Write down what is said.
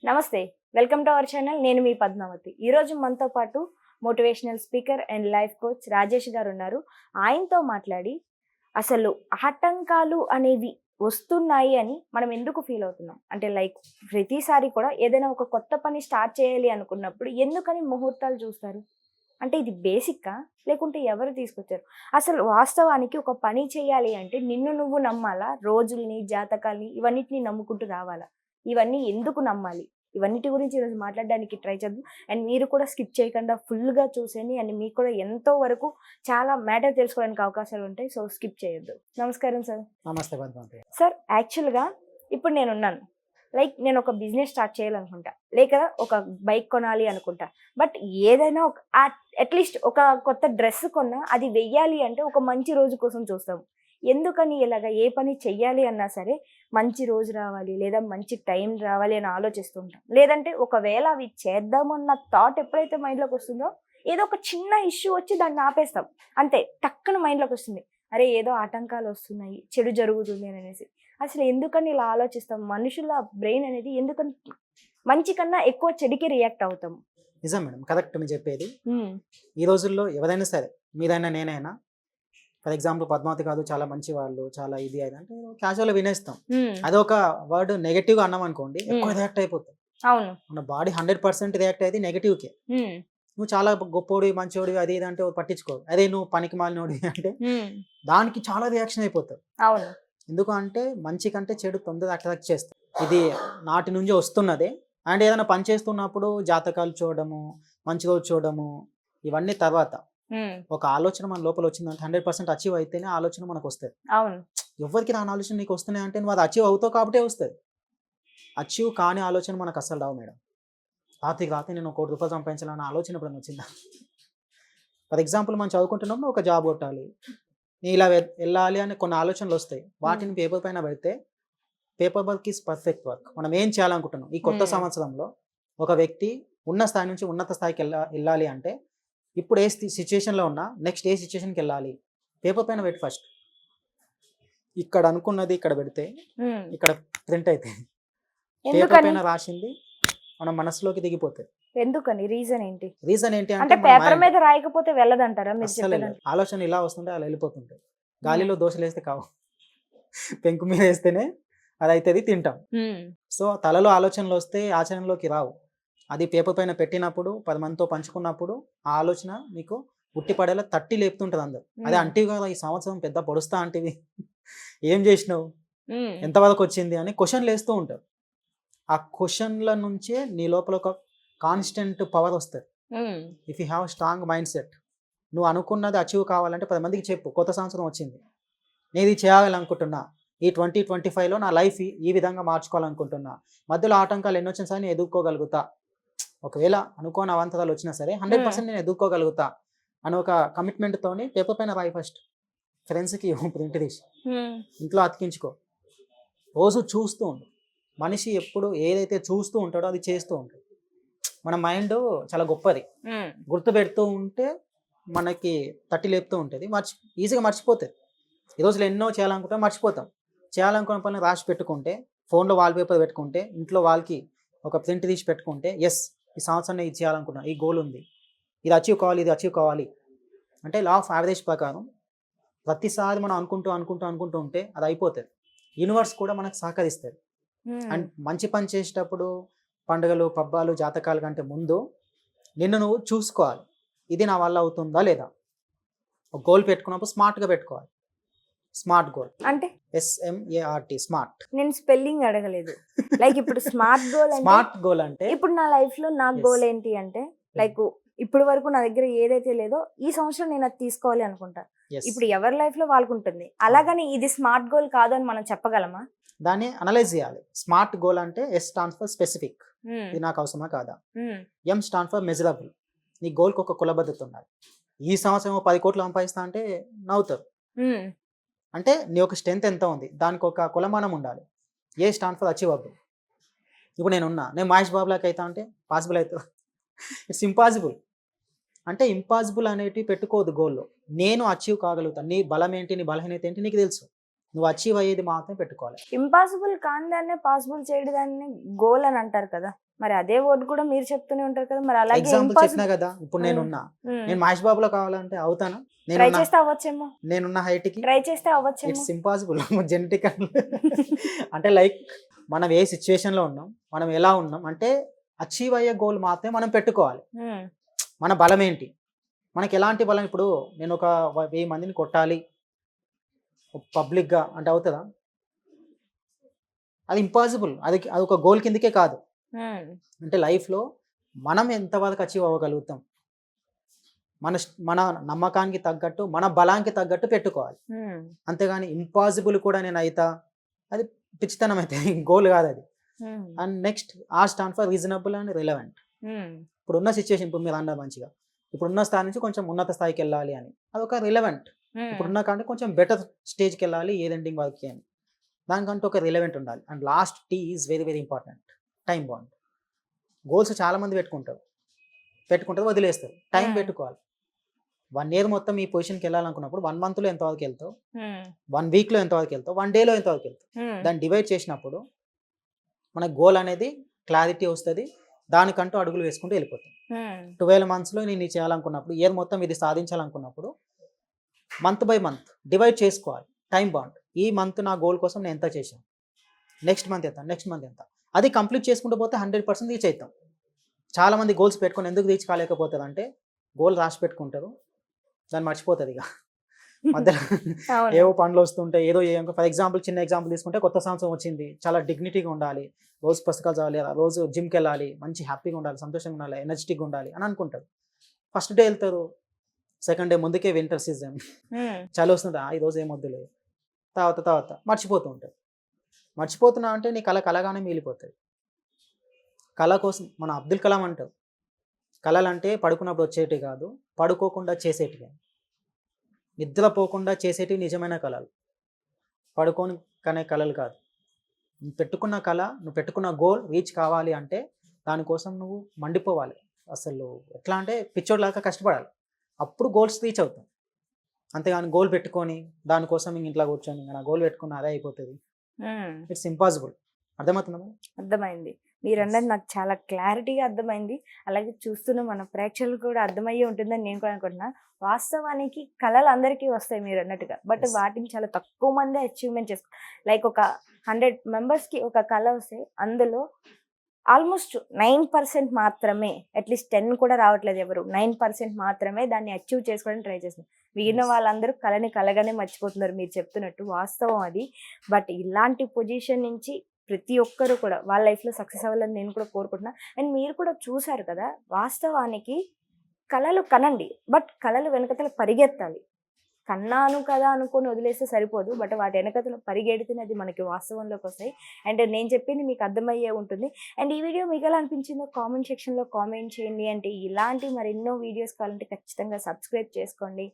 నమస్తే, welcome to our channel. నేను మీ పద్మావతి. ఈరోజు మనతో పాటు motivational speaker and life coach Rajesh గారు ఉన్నారు. ఆయనతో మాట్లాడి అసలు ఆటంకాలు అనేవి వస్తున్నాయి అని మనం ఎందుకు ఫీల్ అవుతున్నాం, అంటే లైక్ ప్రతిసారి కూడా ఏదైనా ఒక కొత్త పని స్టార్ట్ చేయాలి అనుకున్నప్పుడు ఎందుకని ముహూర్తాలు చూస్తారు, అంటే ఇది బేసిక్కా లేకుంటే ఎవరు తీసుకొచ్చారు? అసలు వాస్తవానికి ఒక పని చేయాలి అంటే నిన్ను నువ్వు నమ్మాలా, రోజుల్ని జాతకాల్ని ఇవన్నిటిని నమ్ముకుంటూ రావాలా? ఇవన్నీ ఎందుకు నమ్మాలి? ఇవన్నిటి గురించి ఈరోజు మాట్లాడడానికి ట్రై చేద్దాం. అండ్ మీరు కూడా స్కిప్ చేయకుండా ఫుల్గా చూసేయండి. అండ్ మీకు కూడా ఎంతో వరకు చాలా మ్యాటర్ తెలుసుకోవడానికి అవకాశాలు ఉంటాయి. సో స్కిప్ చేయొద్దు. నమస్కారం సార్. నమస్తే పద్మావతి. సార్, యాక్చువల్గా ఇప్పుడు నేనున్నాను, లైక్ నేను ఒక బిజినెస్ స్టార్ట్ చేయాలనుకుంటా, లేక ఒక బైక్ కొనాలి అనుకుంటా. బట్ ఏదైనా ఒక అట్లీస్ట్ ఒక కొత్త డ్రెస్ కొన్నా అది వెయ్యాలి అంటే ఒక మంచి రోజు కోసం చూస్తాము. ఎందుకని ఇలాగ ఏ పని చెయ్యాలి అన్నా సరే మంచి రోజు రావాలి లేదా మంచి టైం రావాలి అని ఆలోచిస్తూ ఉంటాం. లేదంటే ఒకవేళ అవి చేద్దామన్న థాట్ ఎప్పుడైతే మైండ్లోకి వస్తుందో ఏదో ఒక చిన్న ఇష్యూ వచ్చి దాన్ని ఆపేస్తాం. అంతే, టక్కున మైండ్లోకి వస్తుంది, అరే ఏదో ఆటంకాలు వస్తున్నాయి, చెడు జరుగుతుంది అని అనేసి. అసలు ఎందుకని ఇలా ఆలోచిస్తాం? మనుషుల బ్రెయిన్ అనేది ఎందుకని మంచి కన్నా ఎక్కువ చెడుకి రియాక్ట్ అవుతాం? నిజం మేడం, కరెక్ట్ మీరు చెప్పేది. ఈ రోజుల్లో ఎవరైనా సరే, మీరైనా నేనైనా, ఫర్ ఎగ్జాంపుల్ పద్మావతి కాదు చాలా మంచి వాళ్ళు, చాలా ఇది అది అంటే క్యాజువల్గా వినేస్తాం. అదొక వర్డ్ నెగటివ్ అన్నాం అనుకోండి, ఎక్కువ రియాక్ట్ అయిపోతాం. అవును, మన బాడీ 100% రియాక్ట్ అయ్యేది నెగటివ్కే. నువ్వు చాలా గొప్పోడి మంచోడి అది ఇది అంటే పట్టించుకో, అదే నువ్వు పనికి మాలినోడి అంటే దానికి చాలా రియాక్షన్ అయిపోతావు. అవును, ఎందుకు అంటే మంచి కంటే చెడు తొందరగా అట్రాక్ట్ చేస్తాం. ఇది నాటి నుంచి వస్తున్నదే. అండ్ ఏదైనా పని చేస్తున్నప్పుడు జాతకాలు చూడడము, మంచి రోజు చూడడము, ఇవన్నీ తర్వాత ఒక ఆలోచన మన లోపల వచ్చిందంటే 100% అచీవ్ అయితేనే ఆలోచన మనకు వస్తుంది. అవును, ఎవరికి రాని ఆలోచన నీకు వస్తున్నాయి అంటే నువ్వు అది అచీవ్ అవుతావు కాబట్టే వస్తుంది. అచీవ్ కాని ఆలోచన మనకు అస్సలు రావు మేడం. రాత్రి నేను 1 కోటి రూపాయలు సంపాదించాలన్న ఆలోచన ఇప్పుడు వచ్చిందా? ఫర్ ఎగ్జాంపుల్ మనం చదువుకుంటున్నప్పుడు ఒక జాబ్ కొట్టాలి, నేను ఇలా వెళ్ళాలి అని కొన్ని ఆలోచనలు వస్తాయి. వాటిని పేపర్ పైన పెడితే paper work is perfect work. మనం ఏం చేయాలనుకుంటున్నాం ఈ కొత్త సంవత్సరంలో, ఒక వ్యక్తి ఉన్న స్థాయి నుంచి ఉన్నత స్థాయికి వెళ్ళాలి అంటే ఇప్పుడు ఏ సిచ్యువేషన్లో ఉన్నా నెక్స్ట్ ఏ సిచ్యువేషన్కి వెళ్ళాలి పేపర్ పైన పెట్టి ఫస్ట్. ఇక్కడ అనుకున్నది ఇక్కడ పెడితే ఇక్కడ ప్రింట్ అయితే పేపర్ పైన రాసింది మన మనసులోకి దిగిపోతుంది. ఎందుకని? రీజన్ ఏంటి? రీజన్ ఏంటి అంటే పేపర్ మీద రాయకపోతే వెళ్ళదంటారా? ఆలోచన ఇలా వస్తుంటే అలా వెళ్ళిపోతుంటాయి. గాలిలో దోశలు వేస్తే కావు, పెంకు మీద వేస్తేనే అది అవుతుంది, తింటాం. సో తలలో ఆలోచనలు వస్తే ఆచరణలోకి రావు. అది పేపర్ పైన పెట్టినప్పుడు 10 మందితో పంచుకున్నప్పుడు ఆ ఆలోచన మీకు ఉట్టిపడేలా తట్టి లేపుతుంటది అందరు. అదే అంటివి కదా ఈ సంవత్సరం పెద్ద పొడుస్తా అంటివి, ఏం చేసినావు, ఎంతవరకు వచ్చింది అని క్వశ్చన్లు వేస్తూ ఉంటారు. ఆ క్వశ్చన్ల నుంచే నీ లోపల ఒక కాన్స్టెంట్ పవర్ వస్తుంది. If you have strong mind set, నువ్వు అనుకున్నది అచీవ్ కావాలంటే 10 మందికి చెప్పు, కొత్త సంవత్సరం వచ్చింది, నేను ఇది చేయాలనుకుంటున్నా, ఈ 2025లో నా లైఫ్ ఈ విధంగా మార్చుకోవాలనుకుంటున్నా, మధ్యలో ఆటంకాలు ఎన్ని వచ్చినా సరే నేను ఎదుర్కోగలుగుతా, ఒకవేళ అనుకోని అవాంతరాలు వచ్చినా సరే 100% నేను ఎదుర్కోగలుగుతా అని ఒక కమిట్మెంట్తోని పేపర్ పైన రాయి ఫస్ట్. ఫ్రెండ్స్కి ప్రింట్ తీసి ఇంట్లో అతికించుకో, రోజు చూస్తూ ఉండు. మనిషి ఎప్పుడు ఏదైతే చూస్తూ ఉంటాడో అది చేస్తూ ఉంటాడు. మన మైండ్ చాలా గొప్పది, గుర్తు పెడుతూ ఉంటే మనకి తట్టి లేపుతూ ఉంటుంది, ఈజీగా మర్చిపోతుంది. ఈ రోజులో ఎన్నో చేయాలనుకుంటే మర్చిపోతాం. చేయాలనుకున్న పని రాసి పెట్టుకుంటే, ఫోన్లో వాల్పేపర్ పెట్టుకుంటే, ఇంట్లో వాళ్ళకి ఒక ప్రింట్ తీసి పెట్టుకుంటే, ఎస్ ఈ సంవత్సరం ఇది చేయాలనుకున్నా, ఈ గోల్ ఉంది, ఇది అచీవ్ కావాలి అంటే లా ఆఫ్ యావరేజ్ ప్రకారం ప్రతిసారి మనం అనుకుంటూ ఉంటే అది అయిపోతుంది. యూనివర్స్ కూడా మనకు సహకరిస్తుంది. అండ్ మంచి పని చేసేటప్పుడు పండుగలు పబ్బాలు జాతకాల కంటే ముందు నిన్ను నువ్వు చూసుకోవాలి, ఇది నా వల్ల అవుతుందా లేదా. ఒక గోల్ పెట్టుకున్నప్పుడు స్మార్ట్గా పెట్టుకోవాలి. స్మార్ట్ గోల్ అంటే SMART, స్మార్ట్. నేను స్పెల్లింగ్ అడగలేదు. లైక్ ఇప్పుడు స్మార్ట్ గోల్ అంటే ఇప్పుడు నా లైఫ్ లో నా గోల్ ఏంటి అంటే, లైక్ ఇప్పుడు వరకు నా దగ్గర ఏదైతే లేదో ఈ సంవత్సరం నేను అది తీసుకోవాలి అనుకుంటా. ఇప్పుడు ఎవరి లైఫ్ లో వాళ్ళకు ఉంటుంది. అలాగని ఇది స్మార్ట్ గోల్ కాదు అని మనం చెప్పగలమా? దాన్ని అనలైజ్ చేయాలి. స్మార్ట్ గోల్ అంటే S స్టాండ్స్ ఫర్ స్పెసిఫిక్, ఇది నాకు అవసరమా కాదా. M స్టాండ్ ఫర్ మెజరబుల్, నీ గోల్కి ఒక కులబద్ధత ఉండాలి. ఈ సంవత్సరం 10 కోట్లు సంపాదిస్తా అంటే నవ్వుతారు. అంటే నీ యొక్క స్ట్రెంత్ ఎంత ఉంది దానికి ఒక కులమానం ఉండాలి. A stand for achievable. ఇప్పుడు నేను మహేష్ బాబులాకి అవుతా అంటే పాసిబుల్ అవుతుంది, ఇట్స్ ఇంపాసిబుల్. అంటే ఇంపాసిబుల్ అనేటివి పెట్టుకోవద్దు గోల్లో. నేను అచీవ్ కాగలుగుతాను, నీ బలం ఏంటి నీ బలహీనత ఏంటి నీకు తెలుసు, నువ్వు అచీవ్ అయ్యేది మాత్రమే పెట్టుకోవాలి. ఇంపాసిబుల్ కాని దాన్నే పాసిబుల్ చేయడాన్ని గోల్ అని అంటారు కదా, మరి అదే వర్డ్ కూడా మీరు చెప్తూనే ఉంటారు కదా, మరి అలాగే ఎగ్జాంపుల్ చెప్పినా కదా, ఇప్పుడు నేను మహేష్ బాబులో కావాలంటే అవుతానా? ట్రై చేస్తే అవ్వచ్చేమో, నేనున్న హైట్ కి ట్రై చేస్తే అవ్వచ్చేమో. It's impossible. జెనెటిక్ అంటే లైక్ మనం ఏ సిచ్యువేషన్ లో ఉన్నాం, మనం ఎలా ఉన్నాం అంటే అచీవ్ అయ్యే గోల్ మాత్రమే మనం పెట్టుకోవాలి. మన బలం ఏంటి, మనకి ఎలాంటి బలం? ఇప్పుడు నేను ఒక 1000 మందిని కొట్టాలి పబ్లిక్ గా అంటే అవుతుందా? అది ఇంపాసిబుల్. అది ఒక గోల్ కిందకే కాదు. అంటే లైఫ్ లో మనం ఎంతవరకు అచీవ్ అవ్వగలుగుతాం, మన నమ్మకానికి తగ్గట్టు, మన బలానికి తగ్గట్టు పెట్టుకోవాలి. అంతేగాని ఇంపాసిబుల్ కూడా నేను అయితా, అది పిచ్చితనం అయితే, గోల్ కాదు అది. And next stand for reasonable and relevant. ఇప్పుడున్న సిచ్యువేషన్, ఇప్పుడు మీరు అన్నారు మంచిగా, ఇప్పుడున్న స్థాయి నుంచి కొంచెం ఉన్నత స్థాయికి వెళ్ళాలి అని, అదొక రిలవెంట్. ఇప్పుడున్న కంటే కొంచెం బెటర్ స్టేజ్కి వెళ్ళాలి, ఏది ఎండింగ్ వరకు అని, దానికంటే ఒక రిలవెంట్ ఉండాలి. And last T is very very important, time bond. Goals చాలా మంది పెట్టుకుంటారు వదిలేస్తారు. టైం పెట్టుకోవాలి. 1 year మొత్తం ఈ పొజిషన్కి వెళ్ళాలనుకున్నప్పుడు 1 monthలో ఎంతవరకు వెళ్తావు, 1 weekలో ఎంతవరకు వెళ్తావు, 1 dayలో ఎంతవరకు వెళ్తావు, దాన్ని డివైడ్ చేసినప్పుడు మనకు గోల్ అనేది క్లారిటీ వస్తుంది. దానికంటూ అడుగులు వేసుకుంటూ వెళ్ళిపోతాం. 12 monthsలో నేను చేయాలనుకున్నప్పుడు, ఇయర్ మొత్తం ఇది సాధించాలనుకున్నప్పుడు మంత్ బై మంత్ డివైడ్ చేసుకోవాలి. టైం బాండ్, ఈ మంత్ నా గోల్ కోసం నేను ఎంత చేశాను, నెక్స్ట్ మంత్ ఎంత, అది కంప్లీట్ చేసుకుంటూ పోతే 100% రీచ్ అవుతాం. చాలామంది గోల్స్ పెట్టుకొని ఎందుకు రీచ్ కాలేకపోతుంది అంటే, గోల్ రాసి పెట్టుకుంటారు, దాన్ని మర్చిపోతుంది. ఇక మధ్యలో ఏవో పనులు వస్తుంటాయి, ఏదో ఫర్ ఎగ్జాంపుల్, చిన్న ఎగ్జాంపుల్ తీసుకుంటే, కొత్త సంవత్సరం వచ్చింది, చాలా డిగ్నిటీగా ఉండాలి, రోజు పుస్తకాలు చదవాలి, రోజు జిమ్కి వెళ్ళాలి, మంచి హ్యాపీగా ఉండాలి, సంతోషంగా ఉండాలి, ఎనర్జెటిక్గా ఉండాలి అని అనుకుంటారు. ఫస్ట్ డే వెళ్తారు, సెకండ్ డే ముందుకే వింటర్ సీజన్, చలి వస్తుంది, ఈరోజు ఏమొద్దులే, తర్వాత మర్చిపోతూ ఉంటారు. మర్చిపోతున్నా అంటే నీ కలగానే మిగిలిపోతుంది. కళ కోసం మన అబ్దుల్ కలాం అంటారు, కళలు అంటే పడుకున్నప్పుడు వచ్చేటివి కాదు, పడుకోకుండా చేసేటివి, నిద్రపోకుండా చేసేటివి నిజమైన కళలు, పడుకొని కనే కళలు కాదు. నువ్వు పెట్టుకున్న కళ, నువ్వు పెట్టుకున్న గోల్ రీచ్ కావాలి అంటే దానికోసం నువ్వు మండిపోవాలి. అసలు ఎట్లా అంటే పిచ్చోడ్లాగా కష్టపడాలి, అప్పుడు గోల్స్ రీచ్ అవుతాం. అంతేగాని గోల్ పెట్టుకొని దానికోసం ఇంట్లో కూర్చొని నా గోల్ పెట్టుకున్న అదే అయిపోతుంది, ఇట్స్ ఇంపాసిబుల్. అర్థమవుతుందా? అర్థమైంది. మీరు అన్నది నాకు చాలా క్లారిటీగా అర్థమైంది. అలాగే చూస్తున్న మన ప్రేక్షకులు కూడా అర్థమయ్యే ఉంటుందని నేను కూడా అనుకుంటున్నా. వాస్తవానికి కళలు అందరికీ వస్తాయి మీరు అన్నట్టుగా, బట్ వాటిని చాలా తక్కువ మంది అచీవ్మెంట్ చేసుకో. లైక్ ఒక 100 members ఒక కళ వస్తే అందులో ఆల్మోస్ట్ 9% మాత్రమే, అట్లీస్ట్ 10 కూడా రావట్లేదు ఎవరు, 9% మాత్రమే దాన్ని అచీవ్ చేసుకోవడానికి ట్రై చేస్తున్నారు. మిగిలిన వాళ్ళందరూ కళని కలగానే మర్చిపోతున్నారు, మీరు చెప్తున్నట్టు వాస్తవం అది. బట్ ఇలాంటి పొజిషన్ నుంచి ప్రతి ఒక్కరు కూడా వాళ్ళ లైఫ్లో సక్సెస్ అవ్వాలని నేను కూడా కోరుకుంటున్నా. అండ్ మీరు కూడా చూసారు కదా, వాస్తవానికి కళలు కనండి, బట్ కళలు వెనకతల పరిగెత్తాలి. కన్నాను కదా అనుకొని వదిలేస్తే సరిపోదు, బట్ వాటి వెనకతలు పరిగెడితేనే అది మనకి వాస్తవంలోకి వస్తాయి. అండ్ నేను చెప్పింది మీకు అర్థమయ్యే ఉంటుంది. అండ్ ఈ వీడియో మీకు ఎలా అనిపించిందో కామెంట్ సెక్షన్లో కామెంట్ చేయండి. అంటే ఇలాంటి మరెన్నో వీడియోస్ కావాలంటే ఖచ్చితంగా సబ్స్క్రైబ్ చేసుకోండి.